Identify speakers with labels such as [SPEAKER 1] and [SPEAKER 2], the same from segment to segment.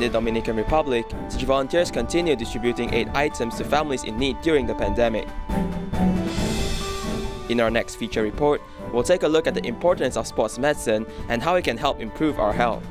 [SPEAKER 1] the Dominican Republic, Tzu Chi volunteers continue distributing aid items to families in need during the pandemic. In our next feature report, we'll take a look at the importance of sports medicine and how it can help improve our health.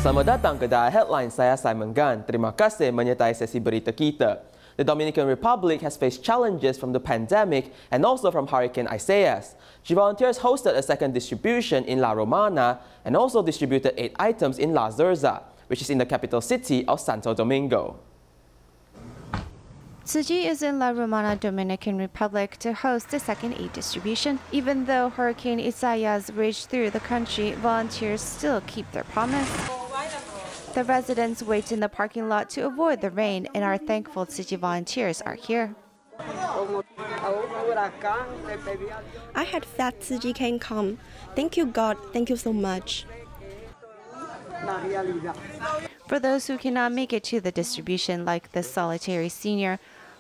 [SPEAKER 1] Selamat datang ke Dial Headline, saya Simon Gan. Terima kasih menyertai sesi berita kita. The Dominican Republic has faced challenges from the pandemic and also from Hurricane Isaias. Tzu Chi volunteers hosted a second distribution in La Romana and also distributed 8 items in La Zarza, which is in the capital city of Santo Domingo.
[SPEAKER 2] Tzu Chi is in La Romana, Dominican Republic to host the second aid distribution. Even though Hurricane Isaias raged through the country, volunteers still keep their promise. The residents wait in the parking lot to avoid the rain and are thankful Tzu Chi volunteers are here.
[SPEAKER 3] I had faith Tzu Chi can come. Thank you, God. Thank you so much.
[SPEAKER 2] For those who cannot make it to the distribution, like the solitary senior,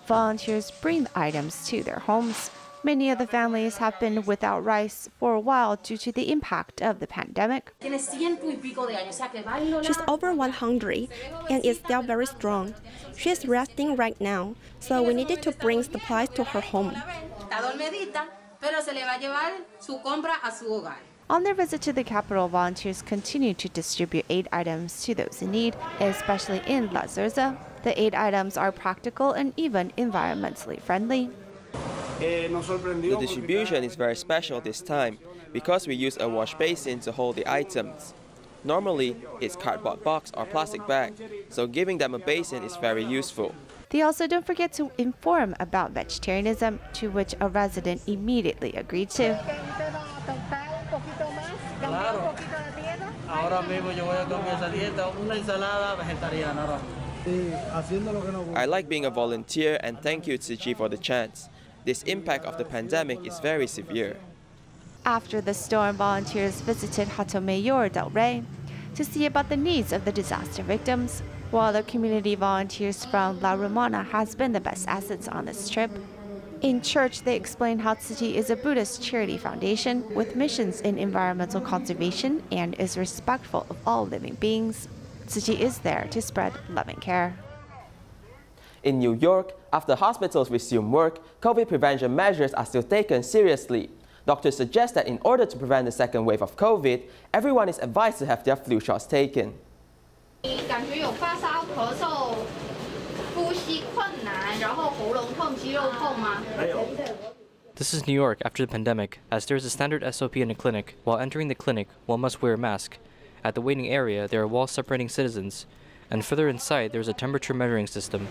[SPEAKER 2] volunteers bring the items to their homes. Many of the families have been without rice for a while due to the impact of the pandemic.
[SPEAKER 3] She's over 100 and is still very strong. She is resting right now, so we needed to bring supplies to her home.
[SPEAKER 2] On their visit to the capital, volunteers continue to distribute aid items to those in need, especially in La Zarza. The aid items are practical and even environmentally friendly.
[SPEAKER 1] The distribution is very special this time because we use a wash basin to hold the items. Normally, it's cardboard box or plastic bag, so giving them a basin is very useful.
[SPEAKER 2] They also don't forget to inform about vegetarianism, to which a resident immediately agreed to.
[SPEAKER 1] I like being a volunteer and thank you Tzu Chi for the chance. This impact of the pandemic is very severe.
[SPEAKER 2] After the storm, volunteers visited Hato Mayor del Rey to see about the needs of the disaster victims, while the community volunteers from La Romana has been the best assets on this trip. In church, they explained how Tzu Chi is a Buddhist charity foundation with missions in environmental conservation and is respectful of all living beings. Tzu Chi is there to spread loving care.
[SPEAKER 1] In New York, after hospitals resume work, COVID prevention measures are still taken seriously. Doctors suggest that in order to prevent the second wave of COVID, everyone is advised to have their flu shots taken.
[SPEAKER 4] This is New York after the pandemic, as there is a standard SOP in a clinic. While entering the clinic, one must wear a mask. At the waiting area, there are walls separating citizens, and further inside, there is a temperature measuring system.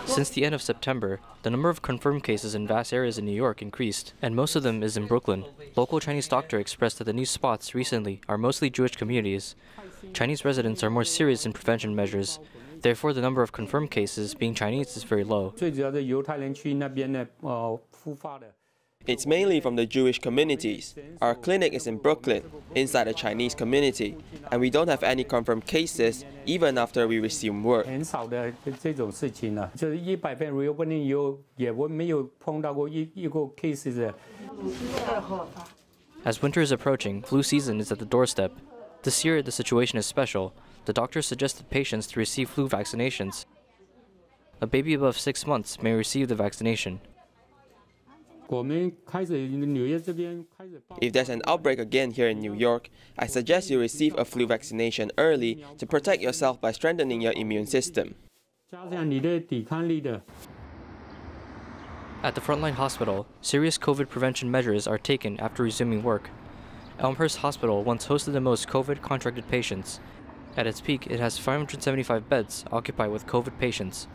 [SPEAKER 4] Since the end of September, the number of confirmed cases in vast areas in New York increased, and most of them is in Brooklyn. Local Chinese doctor expressed that the new spots recently are mostly Jewish communities. Chinese residents are more serious in prevention measures. Therefore, the number of confirmed cases being Chinese is very low.
[SPEAKER 1] It's mainly from the Jewish communities. Our clinic is in Brooklyn, inside a Chinese community, and we don't have any confirmed cases even after we resume work.
[SPEAKER 4] As winter is approaching, flu season is at the doorstep. This year, the situation is special. The doctor suggested patients to receive flu vaccinations. A baby above 6 months may receive the vaccination.
[SPEAKER 1] If there's an outbreak again here in New York, I suggest you receive a flu vaccination early to protect yourself by strengthening your immune system.
[SPEAKER 4] At the Frontline Hospital, serious COVID prevention measures are taken after resuming work. Elmhurst Hospital once hosted the most COVID contracted patients. At its peak, it has 575 beds occupied with COVID patients.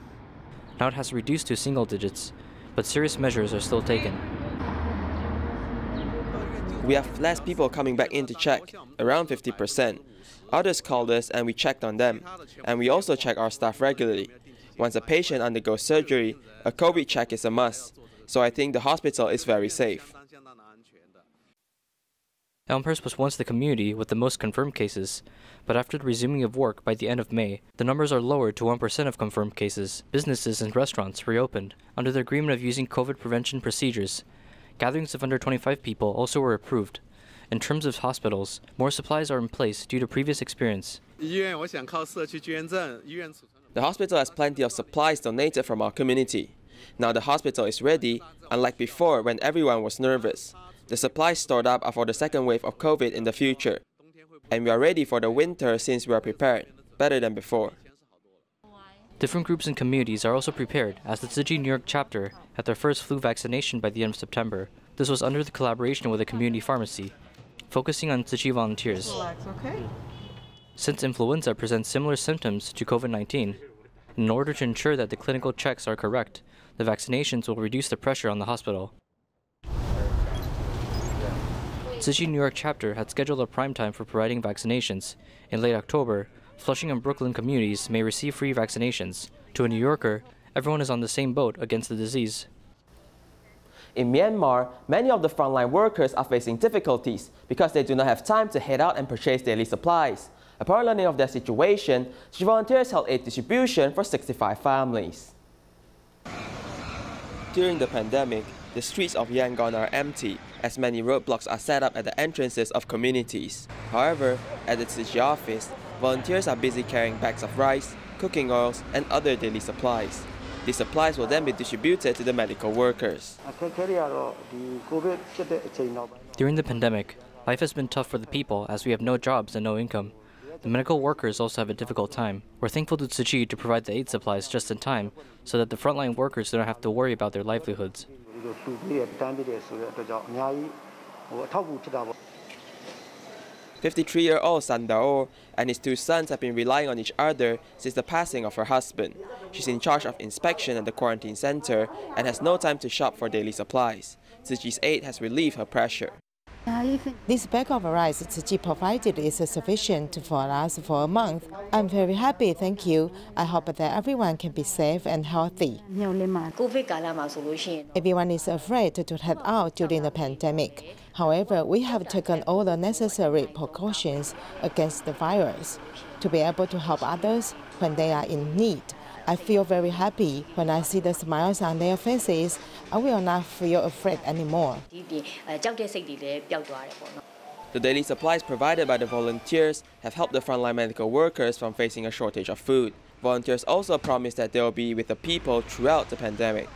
[SPEAKER 4] Now it has reduced to single digits, but serious measures are still taken.
[SPEAKER 1] We have less people coming back in to check, around 50%. Others called us and we checked on them. And we also check our staff regularly. Once a patient undergoes surgery, a COVID check is a must. So I think the hospital is very safe.
[SPEAKER 4] Elmhurst was once the community with the most confirmed cases, but after the resuming of work by the end of May, the numbers are lowered to 1% of confirmed cases. Businesses and restaurants reopened under the agreement of using COVID prevention procedures. Gatherings of under 25 people also were approved. In terms of hospitals, more supplies are in place due to previous experience.
[SPEAKER 1] The hospital has plenty of supplies donated from our community. Now the hospital is ready, unlike before when everyone was nervous. The supplies stored up are for the second wave of COVID in the future. And we are ready for the winter since we are prepared, better than before.
[SPEAKER 4] Different groups and communities are also prepared, as the Tzu Chi New York chapter had their first flu vaccination by the end of September. This was under the collaboration with a community pharmacy, focusing on Tzu Chi volunteers. Since influenza presents similar symptoms to COVID-19, in order to ensure that the clinical checks are correct, the vaccinations will reduce the pressure on the hospital. Tzu Chi New York chapter had scheduled a prime time for providing vaccinations. In late October, Flushing and Brooklyn communities may receive free vaccinations. To a New Yorker, everyone is on the same boat against the disease.
[SPEAKER 1] In Myanmar, many of the frontline workers are facing difficulties because they do not have time to head out and purchase daily supplies. Upon learning of their situation, Tzu Chi volunteers held aid distribution for 65 families. During the pandemic, the streets of Yangon are empty, as many roadblocks are set up at the entrances of communities. However, at the Tzu Chi office, volunteers are busy carrying bags of rice, cooking oils, and other daily supplies. These supplies will then be distributed to the medical workers.
[SPEAKER 4] During the pandemic, life has been tough for the people as we have no jobs and no income. The medical workers also have a difficult time. We're thankful to Tzu Chi to provide the aid supplies just in time so that the frontline workers don't have to worry about their livelihoods.
[SPEAKER 1] 53-year-old Sandao and his two sons have been relying on each other since the passing of her husband. She's in charge of inspection at the quarantine center and has no time to shop for daily supplies. Tzu Chi's aid has relieved her pressure.
[SPEAKER 5] This bag of rice Tzu Chi provided is sufficient for us for a month. I'm very happy, thank you. I hope that everyone can be safe and healthy. Everyone is afraid to head out during the pandemic. However, we have taken all the necessary precautions against the virus to be able to help others when they are in need. I feel very happy when I see the smiles on their faces. I will not feel afraid anymore.
[SPEAKER 1] The daily supplies provided by the volunteers have helped the frontline medical workers from facing a shortage of food. Volunteers also promise that they will be with the people throughout the pandemic.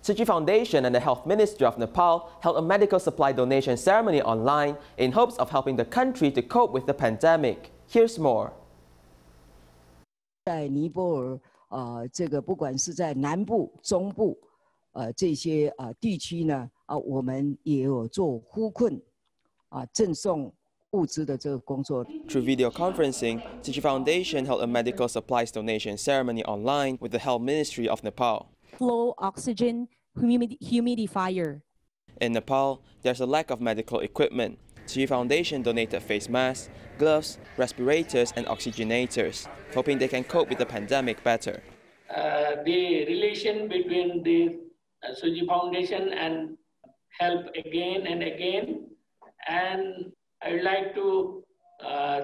[SPEAKER 1] Tzu Chi Foundation and the Health Ministry of Nepal held a medical supply donation ceremony online in hopes of helping the country to cope with the pandemic. Here's more.
[SPEAKER 6] 在尼泊尔，这个不管是在南部、中部，这些地区呢，我们也有做纾困，赠送物资的这个工作。
[SPEAKER 1] Through video conferencing, Tzu Chi Foundation held a medical supplies donation ceremony online with the Health Ministry of Nepal.
[SPEAKER 7] Flow oxygen humidifier.
[SPEAKER 1] In Nepal, there's a lack of medical equipment. Tzu Chi Foundation donated face masks, gloves, respirators, and oxygenators, hoping they can cope with the pandemic better.
[SPEAKER 8] The relation between the Tzu Chi Foundation and help again and again. And I would like to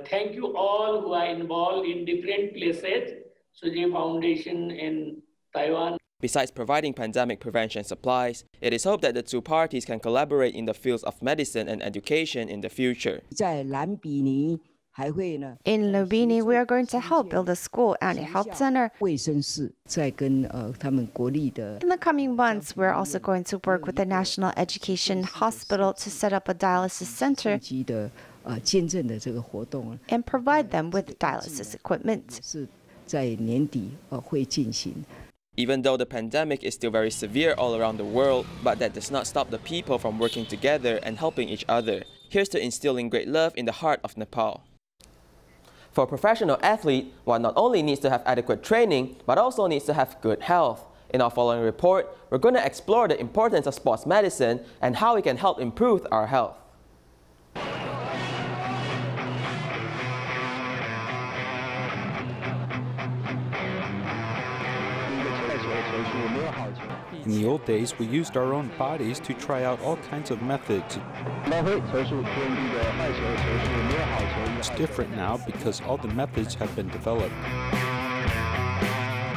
[SPEAKER 8] thank you all who are involved in different places, Tzu Chi Foundation in Taiwan.
[SPEAKER 1] Besides providing pandemic prevention supplies, it is hoped that the two parties can collaborate in the fields of medicine and education in the future.
[SPEAKER 6] In
[SPEAKER 2] Lumbini, we are going to help build a school and a health center. In the coming months, we're also going to work with the National Education Hospital to set up a dialysis center and provide them with dialysis equipment.
[SPEAKER 1] Even though the pandemic is still very severe all around the world, but that does not stop the people from working together and helping each other. Here's to instilling great love in the heart of Nepal. For a professional athlete, one not only needs to have adequate training, but also needs to have good health. In our following report, we're going to explore the importance of sports medicine and how it can help improve our health.
[SPEAKER 9] In the old days, we used our own bodies to try out all kinds of methods. It's different now because all the methods have been developed.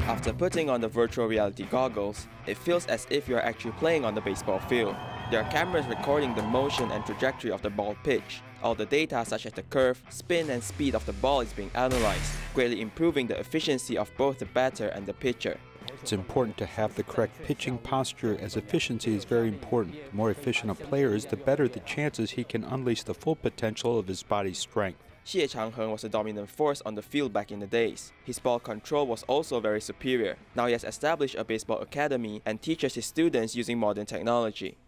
[SPEAKER 1] After putting on the virtual reality goggles, it feels as if you're actually playing on the baseball field. There are cameras recording the motion and trajectory of the ball pitch. All the data such as the curve, spin and speed of the ball is being analyzed, greatly improving the efficiency of both the batter and the pitcher.
[SPEAKER 9] It's important to have the correct pitching posture, as efficiency is very important. The more efficient a player is, the better the chances he can unleash the full potential of his body's strength.
[SPEAKER 1] Xie Changheng was a dominant force on the field back in the days. His ball control was also very superior. Now he has established a baseball academy and teaches his students using modern technology.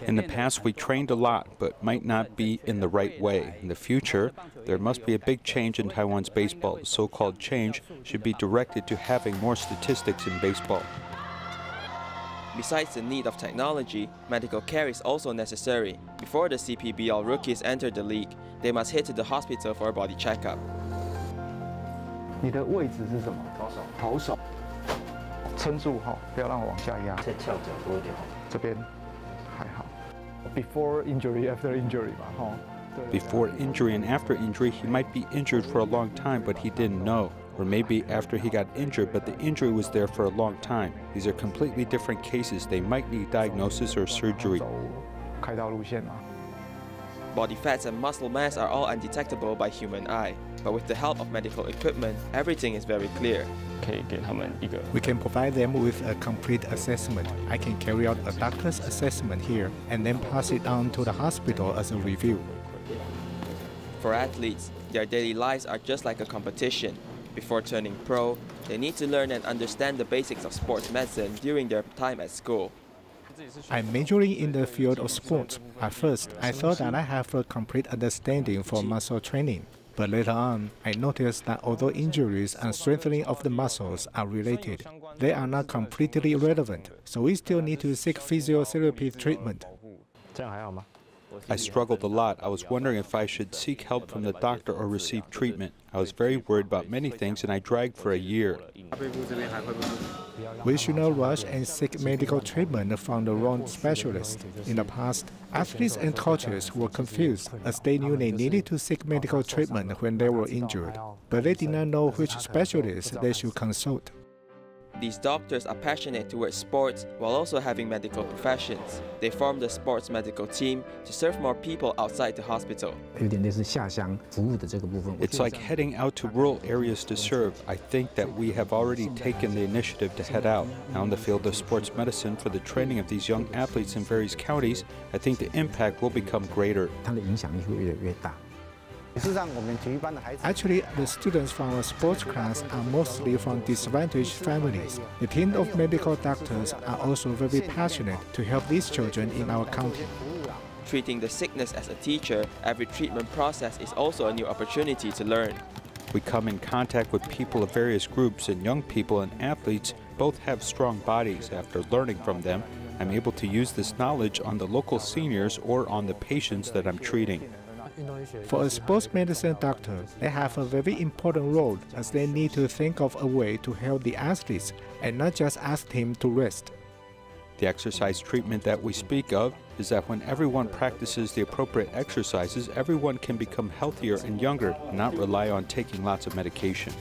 [SPEAKER 9] In the past, we trained a lot, but might not be in the right way. In the future, there must be a big change in Taiwan's baseball. The so-called change should be directed to having more statistics in baseball.
[SPEAKER 1] Besides the need of technology, medical care is also necessary. Before the CPBL rookies enter the league, they must head to the hospital for a body checkup.
[SPEAKER 10] 你的位置是什么？投手。撑住哈，不要让我往下压。再翘脚多一点。这边还好。Before injury, after injury 嘛，哈。
[SPEAKER 9] Before injury and after injury, he might be injured for a long time, but he didn't know. Or maybe after he got injured, but the injury was there for a long time. These are completely different cases. They might need diagnosis or surgery.
[SPEAKER 10] 开刀路线嘛。
[SPEAKER 1] Body fats and muscle mass are all undetectable by human eye, but with the help of medical equipment, everything is very clear.
[SPEAKER 11] We can provide them with a complete assessment. I can carry out a doctor's assessment here and then pass it on to the hospital as a review.
[SPEAKER 1] For athletes, their daily lives are just like a competition. Before turning pro, they need to learn and understand the basics of sports medicine during their time at school.
[SPEAKER 11] I'm majoring in the field of sports. At first, I thought that I have a complete understanding for muscle training. But later on, I noticed that although injuries and strengthening of the muscles are related, they are not completely relevant. So we still need to seek physiotherapy treatment.
[SPEAKER 9] I struggled a lot. I was wondering if I should seek help from the doctor or receive treatment. I was very worried about many things, and I dragged for a year.
[SPEAKER 11] We should not rush and seek medical treatment from the wrong specialist. In the past, athletes and coaches were confused as they knew they needed to seek medical treatment when they were injured, but they did not know which specialist they should consult.
[SPEAKER 1] These doctors are passionate towards sports while also having medical professions. They formed the sports medical team to serve more people outside the hospital.
[SPEAKER 9] It's like heading out to rural areas to serve. I think that we have already taken the initiative to head out. Now in the field of sports medicine for the training of these young athletes in various counties, I think the impact will become greater.
[SPEAKER 11] Actually, the students from our sports class are mostly from disadvantaged families. The team of medical doctors are also very passionate to help these children in our county.
[SPEAKER 1] Treating the sickness as a teacher, every treatment process is also a new opportunity to learn.
[SPEAKER 9] We come in contact with people of various groups, and young people and athletes both have strong bodies. After learning from them, I'm able to use this knowledge on the local seniors or on the patients that I'm treating.
[SPEAKER 11] For a sports medicine doctor, they have a very important role as they need to think of a way to help the athletes and not just ask him to rest.
[SPEAKER 9] The exercise treatment that we speak of is that when everyone practices the appropriate exercises, everyone can become healthier and younger and not rely on taking lots of medication.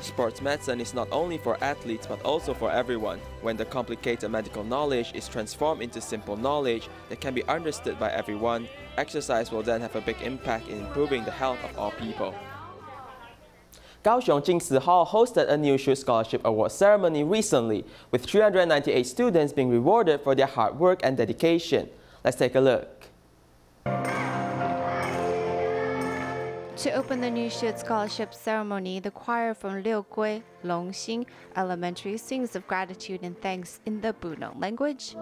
[SPEAKER 1] Sports medicine is not only for athletes but also for everyone. When the complicated medical knowledge is transformed into simple knowledge that can be understood by everyone, exercise will then have a big impact in improving the health of all people. Kaohsiung Jing-Si Hall hosted a New Shoot Scholarship Award ceremony recently, with 398 students being rewarded for their hard work and dedication. Let's take a look.
[SPEAKER 2] To open the New Shoot Scholarship ceremony, the choir from Liugui, Longxing Elementary sings of gratitude and thanks in the Bunong language.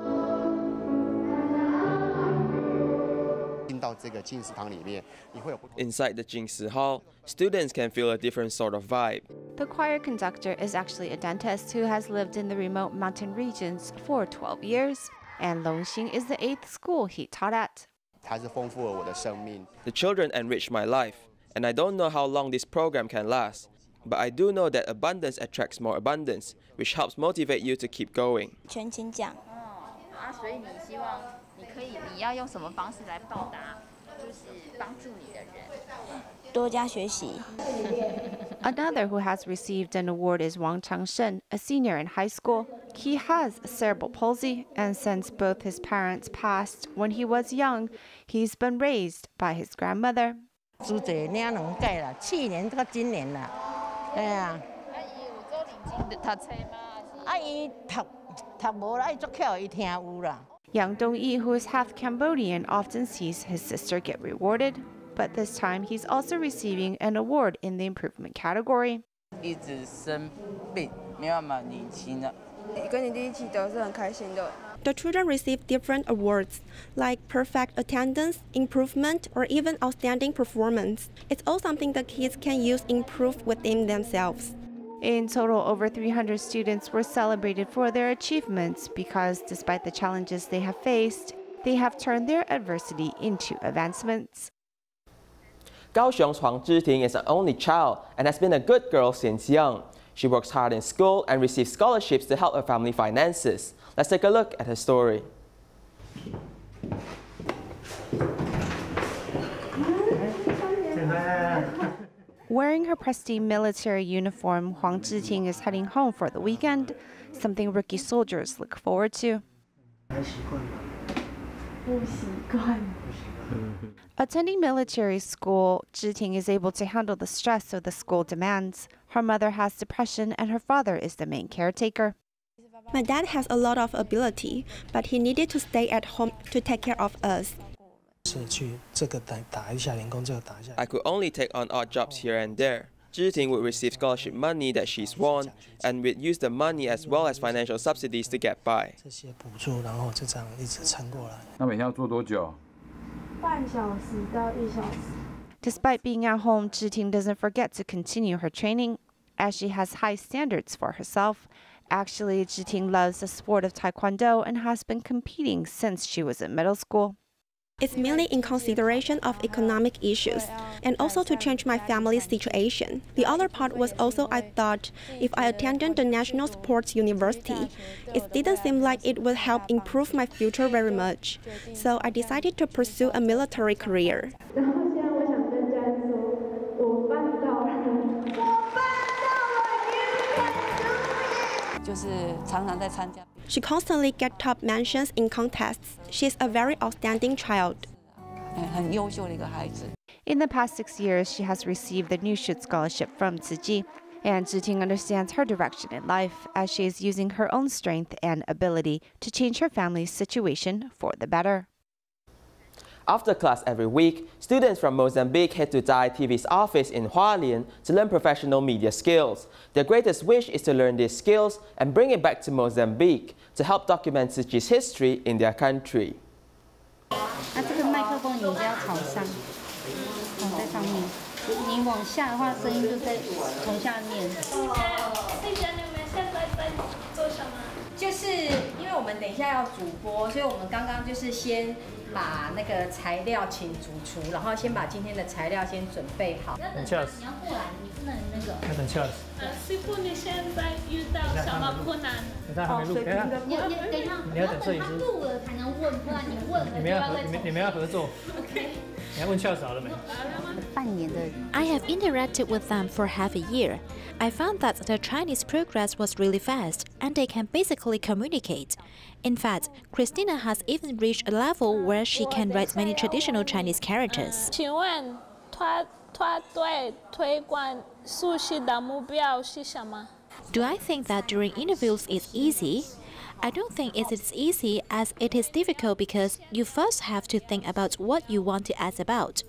[SPEAKER 1] Inside the Jing-Si Hall, students can feel a different sort of vibe.
[SPEAKER 2] The choir conductor is actually a dentist who has lived in the remote mountain regions for 12 years, and Longxing is the 8th school he taught at.
[SPEAKER 1] The children enrich my life, and I don't know how long this program can last. But I do know that abundance attracts more abundance, which helps motivate you to keep going.
[SPEAKER 12] 多加学习。
[SPEAKER 2] Another who has received an award is Wang Changshen, a senior in high school. He has cerebral palsy, and since both his parents passed when he was young, he's been raised by his grandmother. Yang Dongyi, who is half Cambodian, often sees his sister get rewarded, but this time he's also receiving an award in the improvement category.
[SPEAKER 3] The children receive different awards, like perfect attendance, improvement, or even outstanding performance. It's all something the kids can use to improve within themselves.
[SPEAKER 2] In total, over 300 students were celebrated for their achievements because, despite the challenges they have faced, they have turned their adversity into advancements.
[SPEAKER 1] Kaohsiung's Huang Zhiting is an only child and has been a good girl since young. She works hard in school and receives scholarships to help her family finances. Let's take a look at her story.
[SPEAKER 2] Wearing her pristine military uniform, Huang Zhiting is heading home for the weekend, something rookie soldiers look forward to. Attending military school, Zhiting is able to handle the stress of the school demands. Her mother has depression and her father is the main caretaker.
[SPEAKER 3] My dad has a lot of ability, but he needed to stay at home to take care of us.
[SPEAKER 1] I could only take on odd jobs here and there. Zhiting would receive scholarship money that she's won and would use the money as well as financial subsidies to get by.
[SPEAKER 2] Despite being at home, Zhiting doesn't forget to continue her training, as she has high standards for herself. Actually, Zhiting loves the sport of Taekwondo and has been competing since she was in middle school.
[SPEAKER 3] It's mainly in consideration of economic issues and also to change my family's situation. The other part was also I thought if I attended the National Sports University, it didn't seem like it would help improve my future very much. So I decided to pursue a military career. She constantly gets top mentions in contests. She's a very outstanding child.
[SPEAKER 2] In the past 6 years, she has received the New Shoot Scholarship from Tzu Chi, and Zhiting understands her direction in life as she is using her own strength and ability to change her family's situation for the better.
[SPEAKER 1] After class every week, students from Mozambique head to Thai TV's office in Hualien to learn professional media skills. Their greatest wish is to learn these skills and bring it back to Mozambique to help document Tzu Chi's history in their country.
[SPEAKER 12] I have interacted with them for half a year. I found that the Chinese progress was really fast, and they can basically communicate. In fact, Christina has even reached a level where she can write many traditional Chinese characters. Do I think that doing interviews is easy? I don't think it is easy, as it is difficult because you first have to think about what you want to ask about.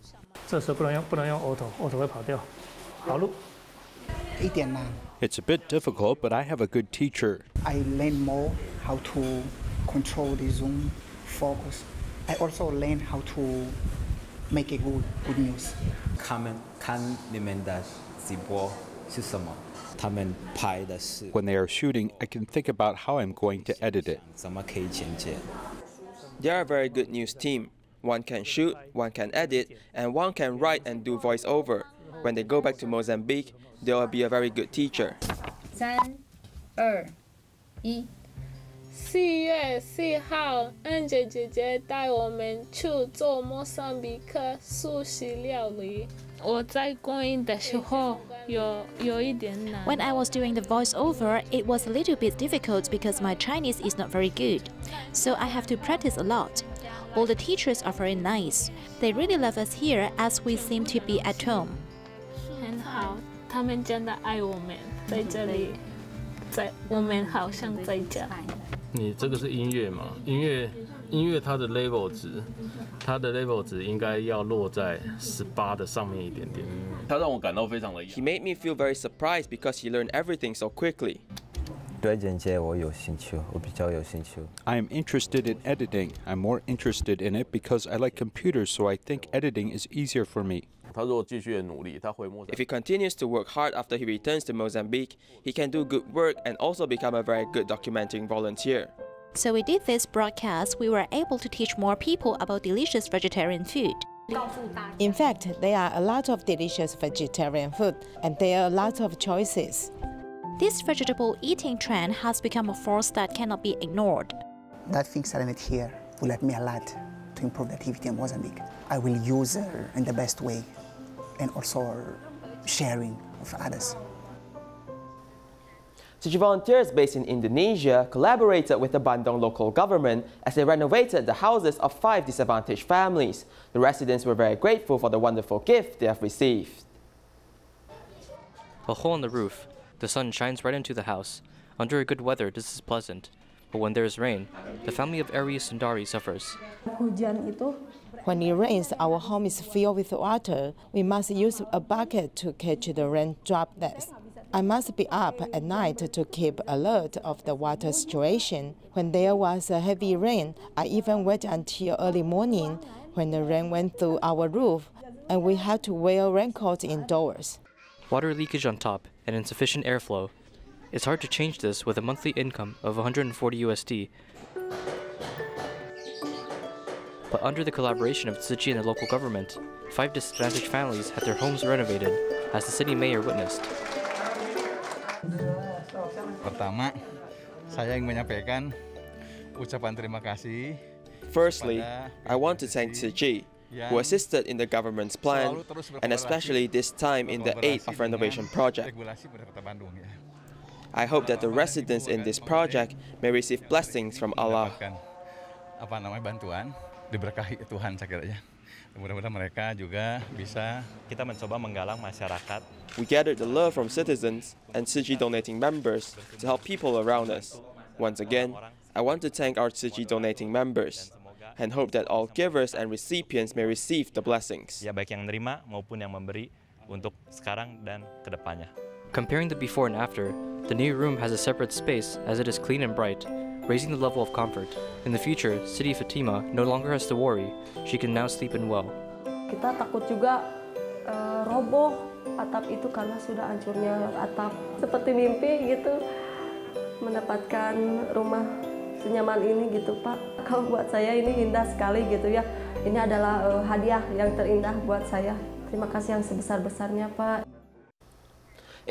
[SPEAKER 9] It's a bit difficult, but I have a good teacher.
[SPEAKER 13] I learn more how to control the zoom, focus. I also learn how to make a good news.
[SPEAKER 9] When they are shooting, I can think about how I'm going to edit it.
[SPEAKER 1] They are a very good news team. One can shoot, one can edit, and one can write and do voiceover. When they go back to Mozambique, they will be a very good teacher.
[SPEAKER 14] 3、2、1。4月4号，恩姐姐姐带我们去做莫桑比克素食料理。我在公园的时候，
[SPEAKER 12] When I was doing the voiceover, it was a little bit difficult because my Chinese is not very good, so I have to practice a lot. All the teachers are very nice. They really love us here as we seem to be at home.
[SPEAKER 14] 很好，他们真的爱我们，在这里，我们好像在家。
[SPEAKER 15] 你这个是音乐嘛？音乐它的 level 值应该要落在18的上面一点点。他让我感到非常的。
[SPEAKER 1] He made me feel very surprised because he learned everything so quickly.
[SPEAKER 16] 对剪接我有兴趣，我比较有兴趣。
[SPEAKER 9] I am interested in editing. I'm more interested in it because I like computers, so I think editing is easier for me.
[SPEAKER 15] 他如果继续的努力，他回莫。
[SPEAKER 1] If he continues to work hard after he returns to Mozambique, he can do good work and also become a very good documenting volunteer.
[SPEAKER 12] So we did this broadcast, we were able to teach more people about delicious vegetarian food.
[SPEAKER 5] In fact, there are a lot of delicious vegetarian food, and there are a lot of choices.
[SPEAKER 12] This vegetable eating trend has become a force that cannot be ignored.
[SPEAKER 13] That things I learned here will help me a lot to improve the activity in Mozambique. I will use it in the best way and also sharing with others.
[SPEAKER 1] Tzu Chi volunteers based in Indonesia collaborated with the Bandung local government as they renovated the houses of 5 disadvantaged families. The residents were very grateful for the wonderful gift they have received.
[SPEAKER 4] A hole in the roof. The sun shines right into the house. Under a good weather, this is pleasant. But when there is rain, the family of Aries Sundari suffers.
[SPEAKER 5] When it rains, our home is filled with water. We must use a bucket to catch the rain droplets. I must be up at night to keep alert of the water situation. When there was a heavy rain, I even waited until early morning when the rain went through our roof, and we had to wear raincoats indoors.
[SPEAKER 4] Water leakage on top and insufficient airflow. It's hard to change this with a monthly income of 140 USD. But under the collaboration of Tzu Chi and the local government, 5 disadvantaged families had their homes renovated, as the city mayor witnessed.
[SPEAKER 17] Pertama, saya ingin menyampaikan ucapan terima kasih.
[SPEAKER 1] Firstly, I want to thank Tzu Chi, who assisted in the government's plan, and especially this time in the aid of renovation project. I hope that the residents in this project may receive blessings from Allah.
[SPEAKER 17] Bantuan diberkahi Tuhan saya kira ya. Mudah-mudahan mereka juga bisa kita mencoba menggalang masyarakat.
[SPEAKER 1] We gathered the love from citizens and Tzu Chi donating members to help people around us. Once again, I want to thank our Tzu Chi donating members and hope that all givers and recipients may receive the blessings.
[SPEAKER 17] Ya baik yang menerima maupun yang memberi untuk sekarang dan kedepannya.
[SPEAKER 4] Comparing the before and after, the new room has a separate space as it is clean and bright, raising the level of comfort. In the future, Siti Fatima no longer has to worry. She can now sleep in well.
[SPEAKER 18] Kita takut juga roboh atap itu karena sudah hancurnya atap. Seperti mimpi gitu mendapatkan rumah senyaman ini gitu Pak. Kalau buat saya ini indah sekali gitu ya. Ini adalah hadiah yang terindah buat saya. Terima kasih yang sebesar-besarnya Pak.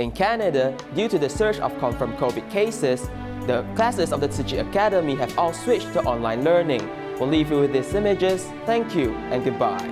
[SPEAKER 1] In Canada, due to the surge of confirmed COVID cases, the classes of the Tzu Chi Academy have all switched to online learning. We'll leave you with these images. Thank you and goodbye.